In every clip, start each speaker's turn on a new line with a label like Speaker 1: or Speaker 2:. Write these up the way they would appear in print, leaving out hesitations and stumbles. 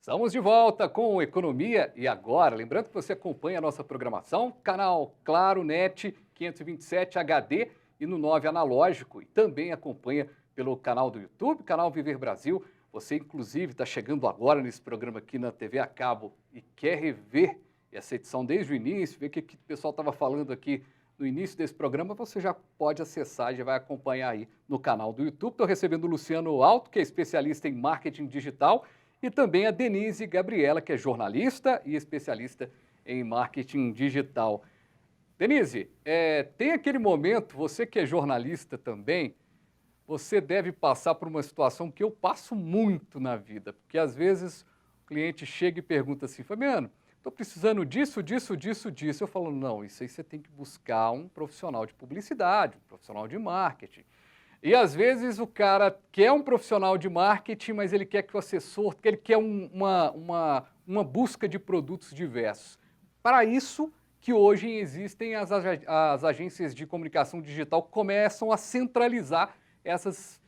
Speaker 1: Estamos de volta com Economia e Agora. Lembrando que você acompanha a nossa programação, canal Claro Net 527 HD e no 9 analógico. E também acompanha pelo canal do YouTube, canal Viver Brasil. Você, inclusive, está chegando agora nesse programa aqui na TV a cabo e quer rever essa edição desde o início, ver o que o pessoal estava falando aqui no início desse programa, você já pode acessar, já vai acompanhar aí no canal do YouTube. Estou recebendo o Luciano Alto, que é especialista em marketing digital, e também a Denise Gabriela, que é jornalista e especialista em marketing digital. Denise, tem aquele momento, você que é jornalista também, você deve passar por uma situação que eu passo muito na vida, porque às vezes o cliente chega e pergunta assim, Fabiano, estou precisando disso, disso, disso, disso. Eu falo, não, isso aí você tem que buscar um profissional de publicidade, um profissional de marketing. E às vezes o cara quer um profissional de marketing, mas ele quer que o assessor, ele quer uma busca de produtos diversos. Para isso que hoje existem as agências de comunicação digital que começam a centralizar essas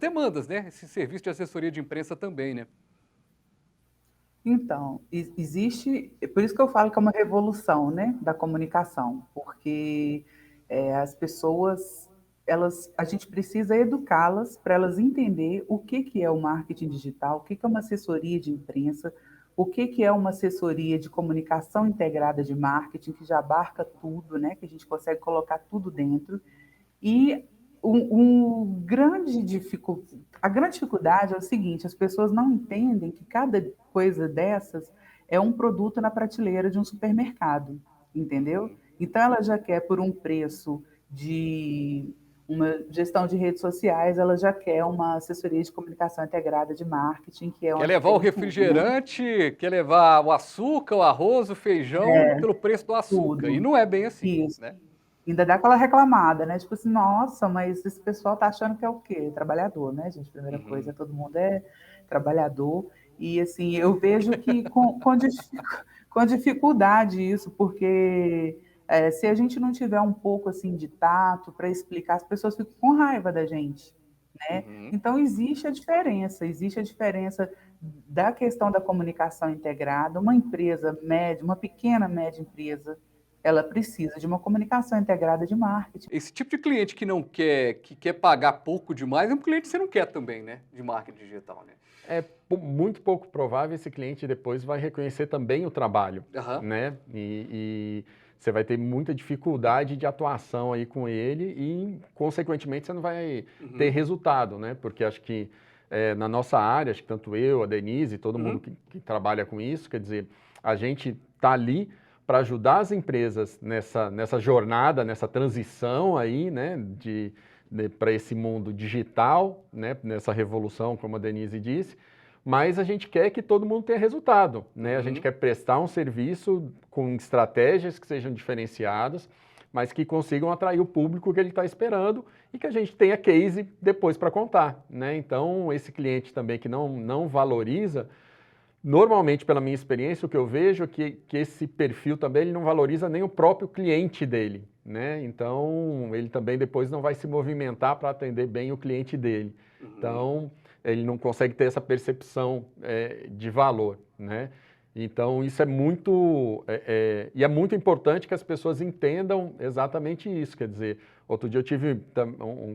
Speaker 1: demandas, né? Esse serviço de assessoria de imprensa também, né?
Speaker 2: Então, existe, por isso que eu falo que é uma revolução, né, da comunicação, porque as pessoas, a gente precisa educá-las para elas entender o que que é o marketing digital, o que que é uma assessoria de imprensa, o que que é uma assessoria de comunicação integrada de marketing, que já abarca tudo, né, que a gente consegue colocar tudo dentro. E a grande dificuldade é o seguinte: as pessoas não entendem que cada coisa dessas é um produto na prateleira de um supermercado, entendeu?
Speaker 1: Uhum.
Speaker 2: Então ela já quer por um preço de uma gestão de redes sociais, ela já quer uma assessoria de comunicação integrada de marketing, que é
Speaker 1: Quer
Speaker 2: onde
Speaker 1: levar o
Speaker 2: tem tudo, né?
Speaker 1: refrigerante, quer levar o açúcar, o arroz, o feijão
Speaker 2: É,
Speaker 1: pelo preço do açúcar. E
Speaker 2: tudo.
Speaker 1: não é bem assim,
Speaker 2: Isso.
Speaker 1: né?
Speaker 2: Ainda dá aquela reclamada, né? Tipo assim, nossa, mas esse pessoal tá achando que é o quê? Trabalhador, né, gente? Primeira coisa,
Speaker 1: Uhum.
Speaker 2: todo mundo é trabalhador. E assim, eu vejo que com dificuldade isso, porque se a gente não tiver um pouco assim de tato para explicar, as pessoas ficam com raiva da gente, né?
Speaker 1: Uhum.
Speaker 2: Então existe a diferença da questão da comunicação integrada. Uma empresa média, uma pequena média empresa, ela precisa de uma comunicação integrada de marketing.
Speaker 1: Esse tipo de cliente que não quer, que quer pagar pouco demais, é um cliente que você não quer também, né? De marketing digital, né?
Speaker 3: Muito pouco provável esse cliente depois vai reconhecer também o trabalho,
Speaker 1: Aham.
Speaker 3: né? E você vai ter muita dificuldade de atuação aí com ele e, consequentemente, você não vai ter
Speaker 1: Uhum.
Speaker 3: resultado, né? Porque acho que na nossa área, acho que tanto eu, a Denise, todo mundo
Speaker 1: Uhum.
Speaker 3: que trabalha com isso, quer dizer, a gente está ali para ajudar as empresas nessa jornada, nessa transição aí, né, para esse mundo digital, né, nessa revolução, como a Denise disse, mas a gente quer que todo mundo tenha resultado, né? A gente
Speaker 1: Uhum.
Speaker 3: quer prestar um serviço com estratégias que sejam diferenciadas, mas que consigam atrair o público que ele está esperando e que a gente tenha case depois para contar, né? Então, esse cliente também que não valoriza, normalmente, pela minha experiência, o que eu vejo é que esse perfil também ele não valoriza nem o próprio cliente dele, né? Então, ele também depois não vai se movimentar para atender bem o cliente dele.
Speaker 1: Uhum.
Speaker 3: Então, ele não consegue ter essa percepção de valor, né? Então, isso é muito... e é muito importante que as pessoas entendam exatamente isso. Quer dizer, outro dia eu tive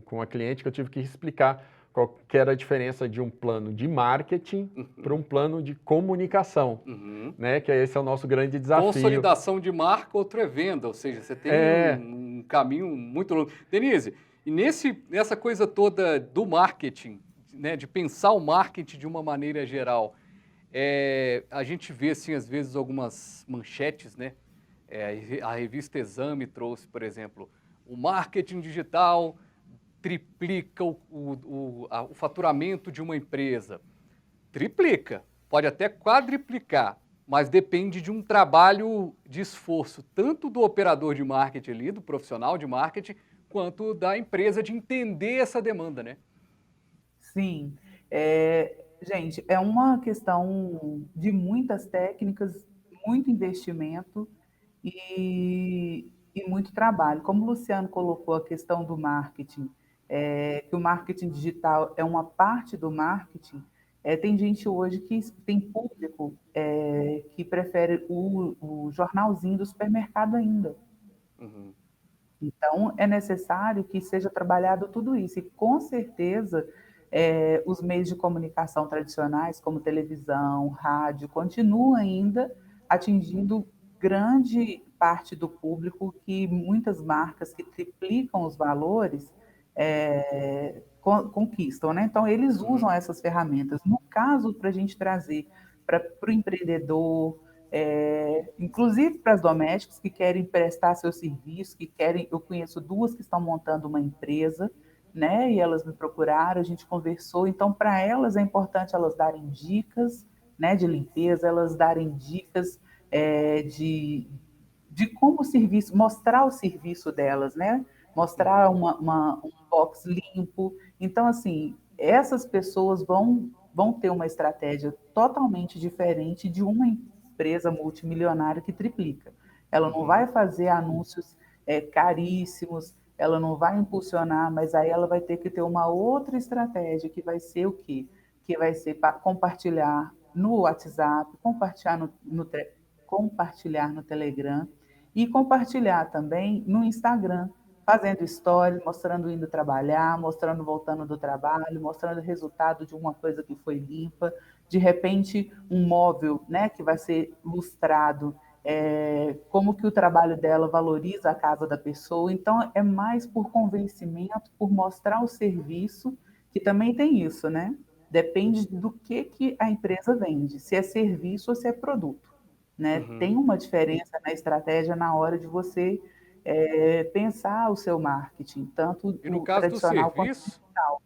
Speaker 3: com uma cliente que eu tive que explicar qual que era a diferença de um plano de marketing para um
Speaker 1: Uhum.
Speaker 3: plano de comunicação,
Speaker 1: Uhum.
Speaker 3: né? Que esse é o nosso grande desafio.
Speaker 1: Consolidação de marca, outro é venda, ou seja, você tem
Speaker 3: É,
Speaker 1: um caminho muito longo. Denise, e nessa coisa toda do marketing, né, de pensar o marketing de uma maneira geral, a gente vê, assim, às vezes, algumas manchetes, né? A revista Exame trouxe, por exemplo, o marketing digital triplica o faturamento de uma empresa. Triplica, pode até quadriplicar, mas depende de um trabalho de esforço, tanto do operador de marketing ali, do profissional de marketing, quanto da empresa de entender essa demanda, né?
Speaker 2: Sim, gente, é uma questão de muitas técnicas, muito investimento e muito trabalho. Como o Luciano colocou a questão do marketing, que o marketing digital é uma parte do marketing, Tem gente hoje que tem público que prefere o jornalzinho do supermercado ainda.
Speaker 1: Uhum.
Speaker 2: Então, é necessário que seja trabalhado tudo isso. E, com certeza, os meios de comunicação tradicionais, como televisão, rádio, continuam ainda atingindo grande parte do público que muitas marcas que triplicam os valores conquistam, né? Então, eles usam
Speaker 1: Uhum.
Speaker 2: essas ferramentas. No caso, para a gente trazer para o empreendedor, inclusive para as domésticas que querem prestar seu serviço, que querem, eu conheço duas que estão montando uma empresa, né? E elas me procuraram, a gente conversou. Então, para elas é importante elas darem dicas, né, de limpeza, elas darem dicas de como o serviço, mostrar o serviço delas, né? Mostrar
Speaker 1: Uhum.
Speaker 2: um box limpo. Então, assim, essas pessoas vão ter uma estratégia totalmente diferente de uma empresa multimilionária que triplica. Ela não vai
Speaker 1: Uhum.
Speaker 2: fazer anúncios caríssimos, ela não vai impulsionar, mas aí ela vai ter que ter uma outra estratégia, que vai ser o quê? Que vai ser para compartilhar no WhatsApp, compartilhar no Telegram e compartilhar também no Instagram, fazendo stories, mostrando indo trabalhar, mostrando voltando do trabalho, mostrando o resultado de uma coisa que foi limpa, de repente um móvel, né, que vai ser lustrado, como que o trabalho dela valoriza a casa da pessoa. Então, é mais por convencimento, por mostrar o serviço, que também tem isso, né? Depende do que a empresa vende, se é serviço ou se é produto, né? Tem
Speaker 1: Uhum.
Speaker 2: uma diferença na estratégia na hora de você pensar o seu marketing, tanto
Speaker 1: E no
Speaker 2: o
Speaker 1: caso do
Speaker 2: tradicional quanto o
Speaker 1: serviço,
Speaker 2: digital.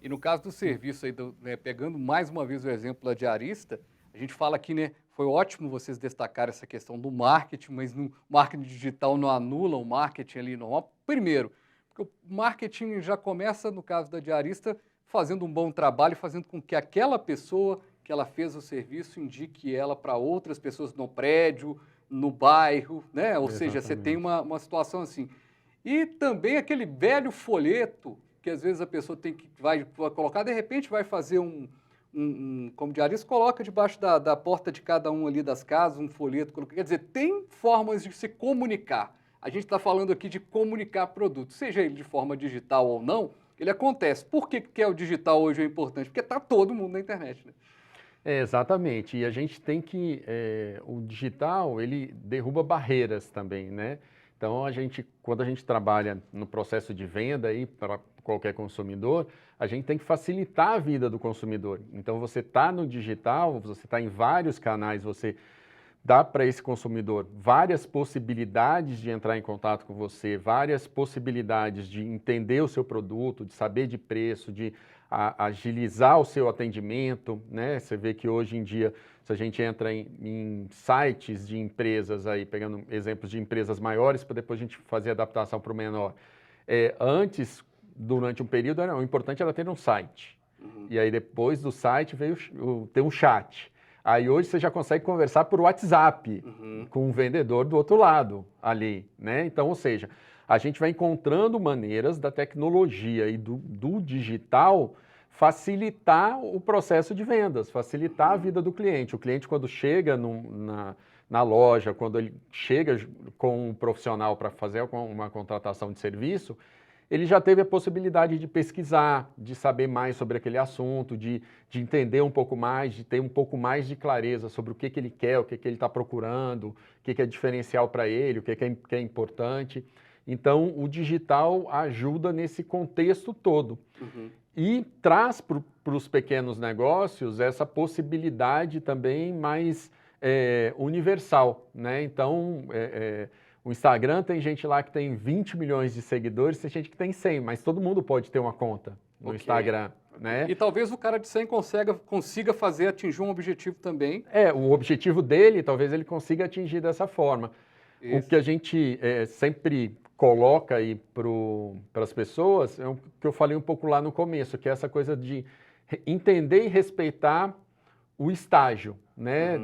Speaker 1: E no caso do serviço aí, né, pegando mais uma vez o exemplo da diarista, a gente fala aqui, né, foi ótimo vocês destacarem essa questão do marketing, mas no marketing digital não anula o marketing ali normal. Primeiro, porque o marketing já começa, no caso da diarista, fazendo um bom trabalho, fazendo com que aquela pessoa que ela fez o serviço indique ela para outras pessoas no prédio, no bairro, né? Ou seja, você tem
Speaker 3: Exatamente.
Speaker 1: uma situação assim. E também aquele velho folheto que às vezes a pessoa tem que vai colocar, de repente vai fazer como diarista, coloca debaixo da porta de cada um ali das casas um folheto. Quer dizer, tem formas de se comunicar. A gente está falando aqui de comunicar produto, seja ele de forma digital ou não, ele acontece. Por que o digital hoje é importante? Porque está todo mundo na internet, né?
Speaker 3: Exatamente, e a gente tem que, o digital, ele derruba barreiras também, né? Então, quando a gente trabalha no processo de venda aí para qualquer consumidor, a gente tem que facilitar a vida do consumidor. Então, você está no digital, você está em vários canais, você dá para esse consumidor várias possibilidades de entrar em contato com você, várias possibilidades de entender o seu produto, de saber de preço, de agilizar o seu atendimento, né? Você vê que hoje em dia, se a gente entra em sites de empresas aí, pegando exemplos de empresas maiores, para depois a gente fazer adaptação para o menor. Antes, durante um período, o importante era ter um site.
Speaker 1: Uhum.
Speaker 3: E aí depois do site veio ter um chat. Aí hoje você já consegue conversar por WhatsApp com o vendedor do outro lado ali, né? Então, ou seja, a gente vai encontrando maneiras da tecnologia e do digital facilitar o processo de vendas, facilitar a vida do cliente. O cliente, quando chega na loja, quando ele chega com um profissional para fazer uma contratação de serviço, ele já teve a possibilidade de pesquisar, de saber mais sobre aquele assunto, de entender um pouco mais, de ter um pouco mais de clareza sobre o que ele quer, o que ele está procurando, o que é diferencial para ele, o que é importante. Então, o digital ajuda nesse contexto todo.
Speaker 1: Uhum.
Speaker 3: E traz para os pequenos negócios essa possibilidade também mais universal, né? Então, o Instagram tem gente lá que tem 20 milhões de seguidores, tem gente que tem 100, mas todo mundo pode ter uma conta no Instagram, né?
Speaker 1: E talvez o cara de 100 consiga atingir um objetivo também.
Speaker 3: O objetivo dele, talvez ele consiga atingir dessa forma.
Speaker 1: Isso.
Speaker 3: O que a gente sempre coloca aí para as pessoas é o que eu falei um pouco lá no começo, que é essa coisa de entender e respeitar o estágio, né,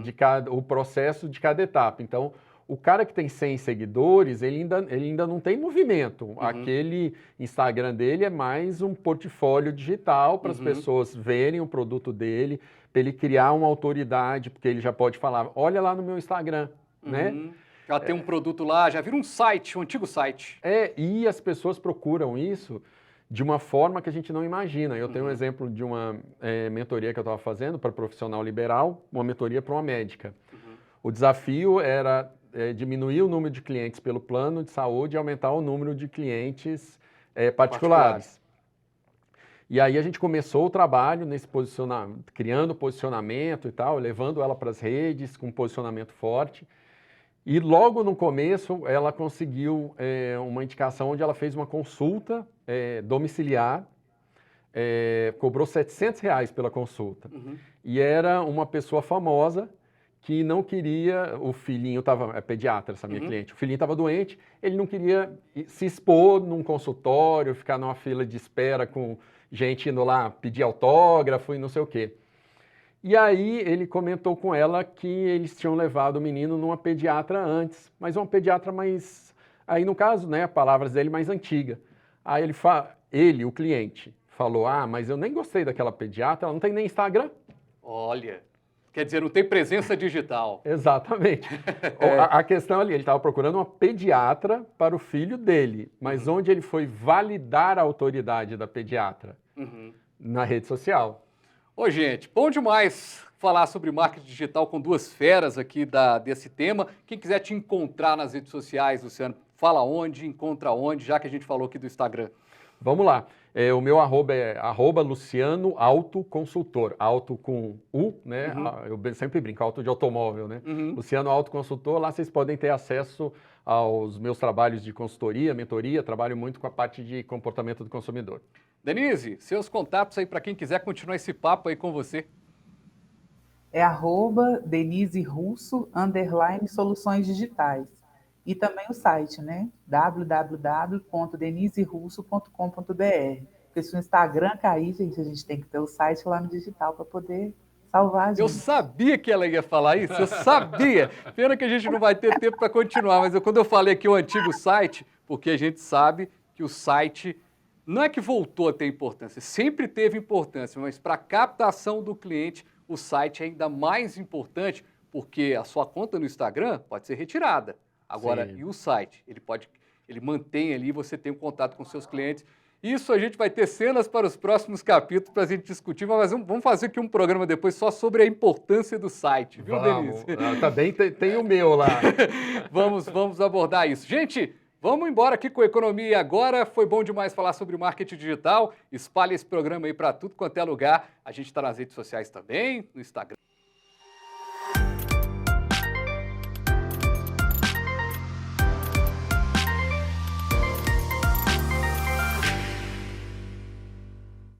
Speaker 3: o processo de cada etapa. Então, O cara que tem 100 seguidores, ele ainda não tem movimento. Aquele Instagram dele é mais um portfólio digital para as pessoas verem o produto dele, para ele criar uma autoridade, porque ele já pode falar, olha lá no meu Instagram, né?
Speaker 1: Já tem um produto lá, já vira um site, um antigo site.
Speaker 3: E as pessoas procuram isso de uma forma que a gente não imagina. Eu tenho um exemplo de uma mentoria que eu estava fazendo para profissional liberal, uma mentoria para uma médica. O desafio era diminuir o número de clientes pelo plano de saúde e aumentar o número de clientes particulares. E aí a gente começou o trabalho nesse criando posicionamento e tal, levando ela para as redes com um posicionamento forte. E logo no começo ela conseguiu uma indicação onde ela fez uma consulta domiciliar, cobrou R$700 pela consulta. E era uma pessoa famosa que não queria, o filhinho estava, pediatra essa minha cliente, o filhinho estava doente, ele não queria se expor num consultório, ficar numa fila de espera com gente indo lá pedir autógrafo e não sei o quê. E aí ele comentou com ela que eles tinham levado o menino numa pediatra antes, mas uma pediatra mais, aí no caso, né, palavras dele, mais antiga. Aí ele, o cliente, falou, mas eu nem gostei daquela pediatra, ela não tem nem Instagram.
Speaker 1: Olha, quer dizer, não tem presença digital.
Speaker 3: Exatamente. A questão ali, ele estava procurando uma pediatra para o filho dele, mas onde ele foi validar a autoridade da pediatra? Na rede social.
Speaker 1: Ô, gente, bom demais falar sobre marketing digital com duas feras aqui desse tema. Quem quiser te encontrar nas redes sociais, Luciano, fala onde, encontra onde, já que a gente falou aqui do Instagram.
Speaker 3: Vamos lá. O meu arroba é Luciano Autoconsultor. Auto com U, né? Eu sempre brinco, auto de automóvel, né? Luciano Autoconsultor. Lá vocês podem ter acesso aos meus trabalhos de consultoria, mentoria. Trabalho muito com a parte de comportamento do consumidor.
Speaker 1: Denise, seus contatos aí para quem quiser continuar esse papo aí com você.
Speaker 2: É @Denise Russo _soluções digitais. E também o site, né? www.deniserusso.com.br. Porque se o Instagram cair, gente, a gente tem que ter o site lá no digital para poder salvar a gente.
Speaker 1: Eu sabia que ela ia falar isso, eu sabia. Pena que a gente não vai ter tempo para continuar, mas quando eu falei aqui o antigo site, porque a gente sabe que o site não é que voltou a ter importância, sempre teve importância, mas para a captação do cliente, o site é ainda mais importante, porque a sua conta no Instagram pode ser retirada. Agora, e o site? Ele mantém ali, você tem um contato com seus clientes. Isso a gente vai ter cenas para os próximos capítulos para a gente discutir, mas vamos fazer aqui um programa depois só sobre a importância do site, viu, Denise?
Speaker 3: Também tem o meu lá.
Speaker 1: Vamos abordar isso. Gente, vamos embora aqui com a Economia Agora. Foi bom demais falar sobre marketing digital. Espalhe esse programa aí para tudo quanto é lugar. A gente está nas redes sociais também, no Instagram.